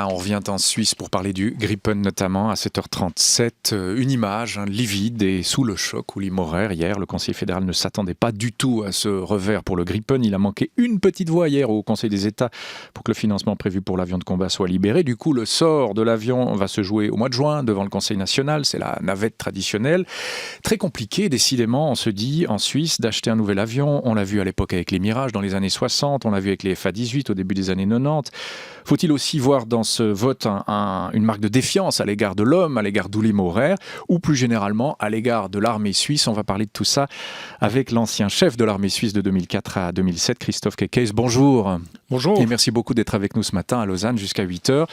On revient en Suisse pour parler du Gripen notamment à 7h37. Une image livide et sous le choc. Uli Maurer, hier, le conseiller fédéral ne s'attendait pas du tout à ce revers pour le Gripen. Il a manqué une petite voix hier au Conseil des États pour que le financement prévu pour l'avion de combat soit libéré. Du coup, le sort de l'avion va se jouer au mois de juin devant le Conseil national. C'est la navette traditionnelle. Très compliqué, décidément, on se dit, en Suisse, d'acheter un nouvel avion. On l'a vu à l'époque avec les Mirage dans les années 60. On l'a vu avec les FA-18 au début des années 90. Faut-il aussi voir dans ce vote une marque de défiance à l'égard de l'homme, à l'égard d'Uli Maurer, ou plus généralement à l'égard de l'armée suisse? On va parler de tout ça avec l'ancien chef de l'armée suisse de 2004 à 2007, Christophe Kekes. Bonjour. Bonjour. Et merci beaucoup d'être avec nous ce matin à Lausanne jusqu'à 8h.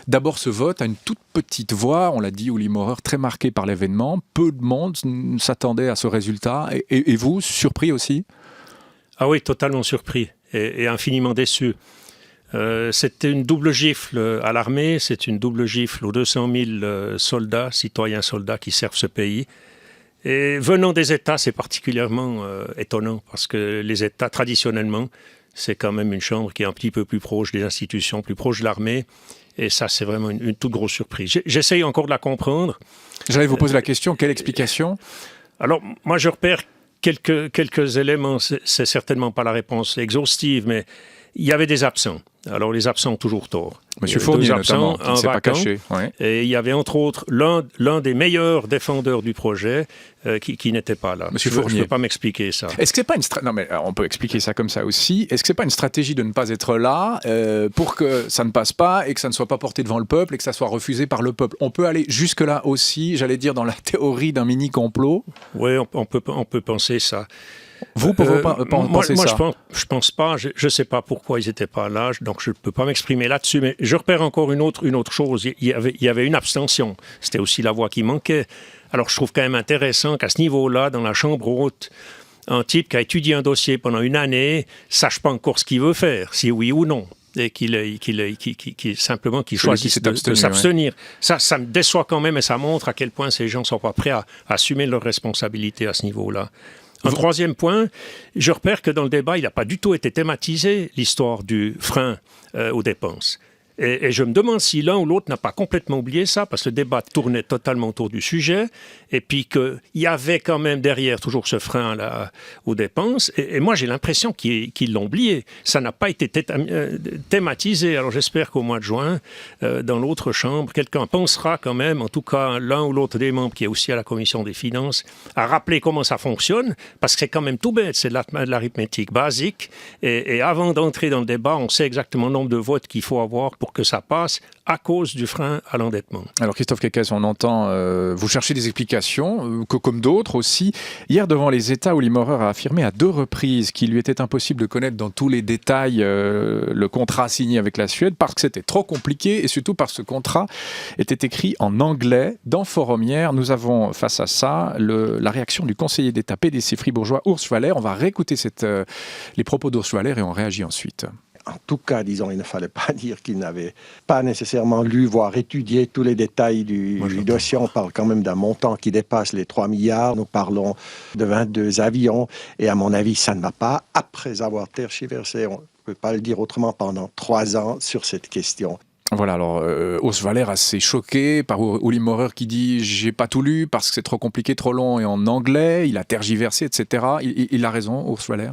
D'abord ce vote à une toute petite voix, on l'a dit, Uli Maurer, très marqué par l'événement. Peu de monde s'attendait à ce résultat. Et vous, surpris aussi? Ah oui, totalement surpris et infiniment déçu. C'était une double gifle à l'armée, c'est une double gifle aux 200 000 soldats, citoyens soldats qui servent ce pays. Et venant des États, c'est particulièrement étonnant parce que les États, traditionnellement, c'est quand même une chambre qui est un petit peu plus proche des institutions, plus proche de l'armée. Et ça, c'est vraiment une toute grosse surprise. J'essaye encore de la comprendre. J'allais vous poser la question, quelle explication? Alors, moi, je repère quelques éléments. C'est certainement pas la réponse exhaustive, mais il y avait des absents. Alors, les absents ont toujours tort. Monsieur Fournier, notamment, qui ne s'est pas caché. Ouais. Et il y avait, entre autres, l'un des meilleurs défendeurs du projet qui n'était pas là. Monsieur Fournier. Je ne peux pas m'expliquer ça. Est-ce que c'est pas non, mais on peut expliquer ça comme ça aussi. Est-ce que c'est pas une stratégie de ne pas être là pour que ça ne passe pas et que ça ne soit pas porté devant le peuple et que ça soit refusé par le peuple? On peut aller jusque-là aussi, j'allais dire, dans la théorie d'un mini-complot? Oui, on peut penser ça. Vous pouvez penser ça? Moi, je pense pas. Je ne sais pas pourquoi ils n'étaient pas là, donc je ne peux pas m'exprimer là-dessus. Mais je repère encore une autre chose. Il y avait une abstention. C'était aussi la voix qui manquait. Alors, je trouve quand même intéressant qu'à ce niveau-là, dans la chambre haute, un type qui a étudié un dossier pendant une année sache pas encore ce qu'il veut faire, si oui ou non. Et qu'il choisisse de s'abstenir. Ouais. Ça me déçoit quand même et ça montre à quel point ces gens ne sont pas prêts à assumer leurs responsabilités à ce niveau-là. Un troisième point, je repère que dans le débat, il n'a pas du tout été thématisé l'histoire du frein aux dépenses. Et je me demande si l'un ou l'autre n'a pas complètement oublié ça, parce que le débat tournait totalement autour du sujet, et puis qu'il y avait quand même derrière toujours ce frein là, aux dépenses. Et moi, j'ai l'impression qu'ils l'ont oublié. Ça n'a pas été thématisé. Alors j'espère qu'au mois de juin, dans l'autre chambre, quelqu'un pensera quand même, en tout cas l'un ou l'autre des membres qui est aussi à la commission des finances, à rappeler comment ça fonctionne, parce que c'est quand même tout bête, c'est de l'arithmétique basique. Et avant d'entrer dans le débat, on sait exactement le nombre de votes qu'il faut avoir pour que ça passe à cause du frein à l'endettement. Alors Christophe Kekes, on entend vous chercher des explications, comme d'autres aussi. Hier, devant les États, Uli Maurer a affirmé à 2 reprises qu'il lui était impossible de connaître dans tous les détails le contrat signé avec la Suède parce que c'était trop compliqué et surtout parce que ce contrat était écrit en anglais. Dans Forum hier, nous avons face à ça la réaction du conseiller d'État PDC fribourgeois Urs Waller. On va réécouter les propos d'Urs Waller et on réagit ensuite. En tout cas, disons, il ne fallait pas dire qu'il n'avait pas nécessairement lu, voire étudié tous les détails du dossier. On parle quand même d'un montant qui dépasse les 3 milliards. Nous parlons de 22 avions. Et à mon avis, ça ne va pas. Après avoir tergiversé, on ne peut pas le dire autrement, pendant 3 ans sur cette question. Voilà, alors Urs Waller assez choqué par Uli Maurer qui dit « j'ai pas tout lu parce que c'est trop compliqué, trop long et en anglais », il a tergiversé, etc. Il a raison, Urs Waller?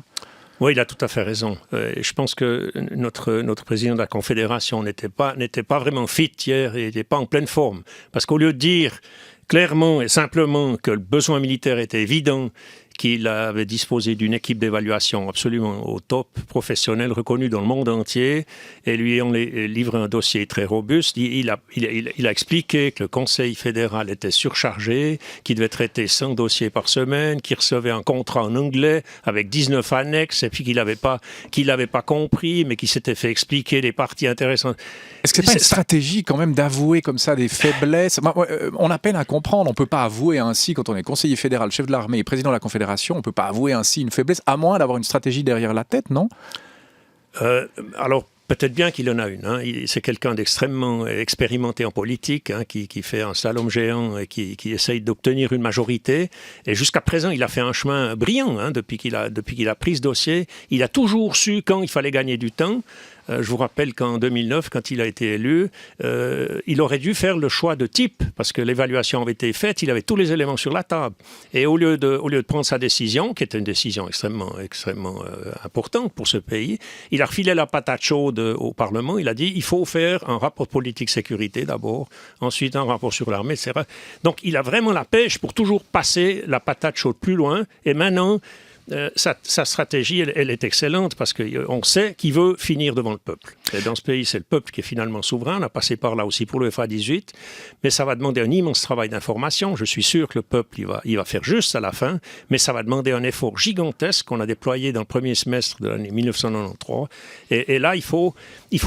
Oui, il a tout à fait raison. Je pense que notre président de la Confédération n'était pas vraiment fit hier et n'était pas en pleine forme. Parce qu'au lieu de dire clairement et simplement que le besoin militaire était évident, qu'il avait disposé d'une équipe d'évaluation absolument au top, professionnelle, reconnue dans le monde entier, et lui ayant livré un dossier très robuste. Il a expliqué que le Conseil fédéral était surchargé, qu'il devait traiter 100 dossiers par semaine, qu'il recevait un contrat en anglais avec 19 annexes, et puis qu'il n'avait pas compris, mais qu'il s'était fait expliquer les parties intéressantes. Est-ce que c'est pas une stratégie quand même d'avouer comme ça des faiblesses? On a peine à comprendre, on ne peut pas avouer ainsi, quand on est conseiller fédéral, chef de l'armée et président de la Confédération, on ne peut pas avouer ainsi une faiblesse, à moins d'avoir une stratégie derrière la tête, non? Alors, peut-être bien qu'il en a une. Hein. C'est quelqu'un d'extrêmement expérimenté en politique, hein, qui fait un slalom géant et qui essaye d'obtenir une majorité. Et jusqu'à présent, il a fait un chemin brillant, hein, depuis qu'il a pris ce dossier. Il a toujours su quand il fallait gagner du temps. Je vous rappelle qu'en 2009, quand il a été élu, il aurait dû faire le choix de type, parce que l'évaluation avait été faite, il avait tous les éléments sur la table. Et au lieu de prendre sa décision, qui était une décision extrêmement importante pour ce pays, il a refilé la patate chaude au Parlement. Il a dit il faut faire un rapport politique-sécurité d'abord, ensuite un rapport sur l'armée, etc. Donc il a vraiment la pêche pour toujours passer la patate chaude plus loin. Et maintenant, sa stratégie, elle est excellente parce qu'on sait qu'il veut finir devant le peuple. Et dans ce pays, c'est le peuple qui est finalement souverain. On a passé par là aussi pour le FA-18, mais ça va demander un immense travail d'information. Je suis sûr que le peuple, il va faire juste à la fin, mais ça va demander un effort gigantesque qu'on a déployé dans le premier semestre de l'année 1993. Et là, il faut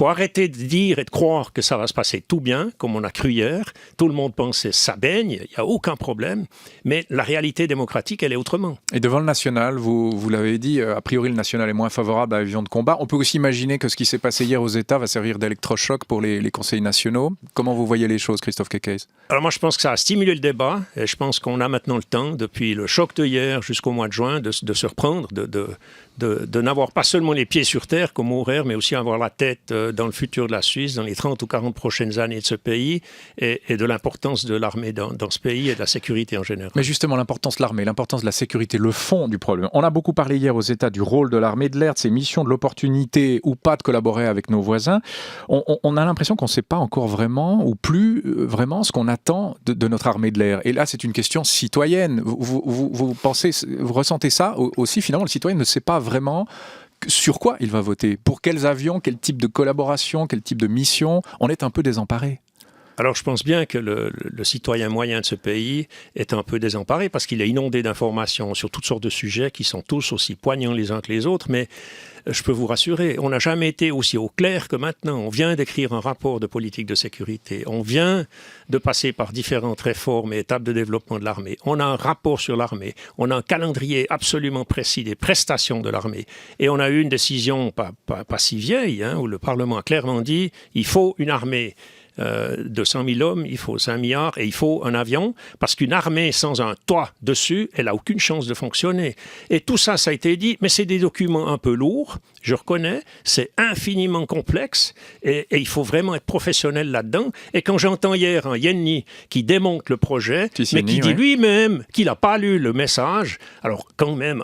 arrêter de dire et de croire que ça va se passer tout bien, comme on a cru hier. Tout le monde pensait ça baigne, il n'y a aucun problème, mais la réalité démocratique, elle est autrement. Et devant le national, vous l'avez dit, a priori le national est moins favorable à l'avion de combat. On peut aussi imaginer que ce qui s'est passé hier aux États va servir d'électrochoc pour les conseils nationaux. Comment vous voyez les choses, Christophe Kekes? Alors moi je pense que ça a stimulé le débat et je pense qu'on a maintenant le temps, depuis le choc de hier jusqu'au mois de juin, de se reprendre, de n'avoir pas seulement les pieds sur terre comme horaire, mais aussi avoir la tête dans le futur de la Suisse, dans les 30 ou 40 prochaines années de ce pays et de l'importance de l'armée dans ce pays et de la sécurité en général. Mais justement, l'importance de l'armée, l'importance de la sécurité, le fond du problème. On a beaucoup parlé hier aux États du rôle de l'armée de l'air, de ses missions, de l'opportunité ou pas de collaborer avec nos voisins. On a l'impression qu'on ne sait pas encore vraiment ou plus vraiment ce qu'on attend de notre armée de l'air. Et là, c'est une question citoyenne. Vous ressentez ça aussi, finalement, le citoyen ne sait pas vraiment sur quoi il va voter, pour quels avions, quel type de collaboration, quel type de mission. On est un peu désemparé. Alors je pense bien que le citoyen moyen de ce pays est un peu désemparé parce qu'il est inondé d'informations sur toutes sortes de sujets qui sont tous aussi poignants les uns que les autres, mais je peux vous rassurer, on n'a jamais été aussi au clair que maintenant. On vient d'écrire un rapport de politique de sécurité, on vient de passer par différentes réformes et étapes de développement de l'armée. On a un rapport sur l'armée, on a un calendrier absolument précis des prestations de l'armée. Et on a eu une décision pas si vieille, où le Parlement a clairement dit il faut une armée de 100 000 hommes, il faut 5 milliards et il faut un avion, parce qu'une armée sans un toit dessus, elle n'a aucune chance de fonctionner. Et tout ça, ça a été dit, mais c'est des documents un peu lourds, je reconnais, c'est infiniment complexe et il faut vraiment être professionnel là-dedans. Et quand j'entends hier un Yenni qui démonte le projet, mais qui dit lui-même qu'il n'a pas lu le message, alors quand même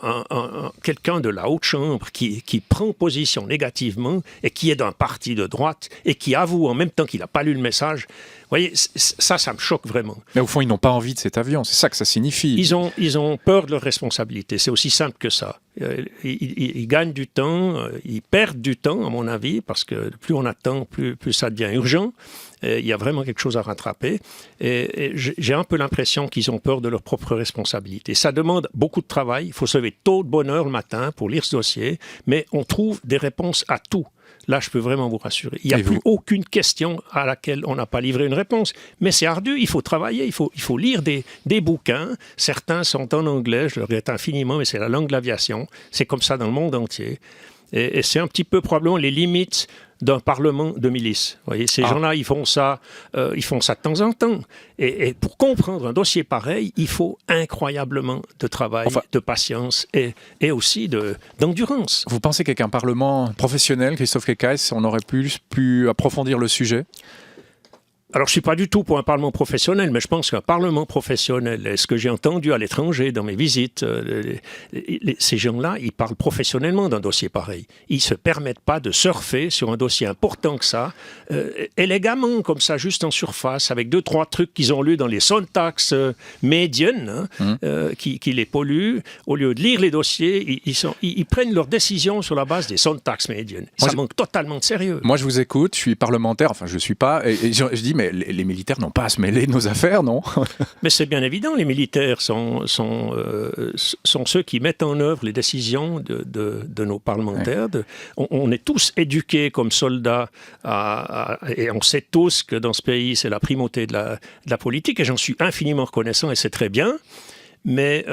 quelqu'un de la haute chambre qui prend position négativement et qui est d'un parti de droite et qui avoue en même temps qu'il n'a pas lu le message, vous voyez, ça me choque vraiment. Mais au fond, ils n'ont pas envie de cet avion, c'est ça que ça signifie. Ils ont peur de leur responsabilité, c'est aussi simple que ça. Ils gagnent du temps, ils perdent du temps, à mon avis, parce que plus on attend, plus ça devient urgent. Il y a vraiment quelque chose à rattraper. Et j'ai un peu l'impression qu'ils ont peur de leur propre responsabilité. Ça demande beaucoup de travail. Il faut se lever tôt de bonne heure le matin pour lire ce dossier, mais on trouve des réponses à tout. Là, je peux vraiment vous rassurer. Il n'y a plus aucune question à laquelle on n'a pas livré une réponse. Mais c'est ardu, il faut travailler, il faut lire des bouquins. Certains sont en anglais, je le regrette infiniment, mais c'est la langue de l'aviation. C'est comme ça dans le monde entier. Et c'est un petit peu probablement les limites d'un parlement de milice. Vous voyez, ces gens-là, ils font ça de temps en temps. Et pour comprendre un dossier pareil, il faut incroyablement de travail, de patience et aussi d'endurance. Vous pensez qu'avec un parlement professionnel, Christophe Kekes, on aurait pu approfondir le sujet ? Alors, je ne suis pas du tout pour un parlement professionnel, mais je pense qu'un parlement professionnel, et ce que j'ai entendu à l'étranger dans mes visites, ces gens-là, ils parlent professionnellement d'un dossier pareil. Ils ne se permettent pas de surfer sur un dossier important que ça, élégamment, comme ça, juste en surface, avec 2-3 trucs qu'ils ont lus dans les Sonntags Medien, qui les polluent. Au lieu de lire les dossiers, ils prennent leurs décisions sur la base des Sonntags Medien. Ça manque totalement de sérieux. Moi, je vous écoute, je suis parlementaire, enfin, je ne suis pas, et je dis, mais les militaires n'ont pas à se mêler de nos affaires, non? Mais c'est bien évident, les militaires sont ceux qui mettent en œuvre les décisions de nos parlementaires. On est tous éduqués comme soldats et on sait tous que dans ce pays, c'est la primauté de la politique et j'en suis infiniment reconnaissant et c'est très bien. Mais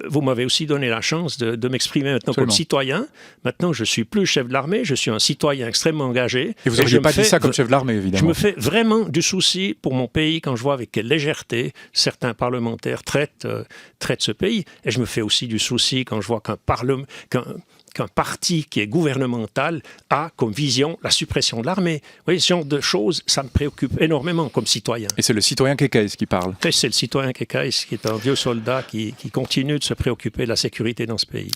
vous m'avez aussi donné la chance de m'exprimer maintenant comme citoyen. Maintenant, je ne suis plus chef de l'armée, je suis un citoyen extrêmement engagé. Et vous n'auriez pas dit ça comme chef de l'armée, évidemment. Je me fais vraiment du souci pour mon pays quand je vois avec quelle légèreté certains parlementaires traitent ce pays. Et je me fais aussi du souci quand je vois qu'un parti qui est gouvernemental a comme vision la suppression de l'armée. Vous voyez, ce genre de choses, ça me préoccupe énormément comme citoyen. Et c'est le citoyen Kekes qui parle. C'est le citoyen Kekes qui est un vieux soldat qui continue de se préoccuper de la sécurité dans ce pays.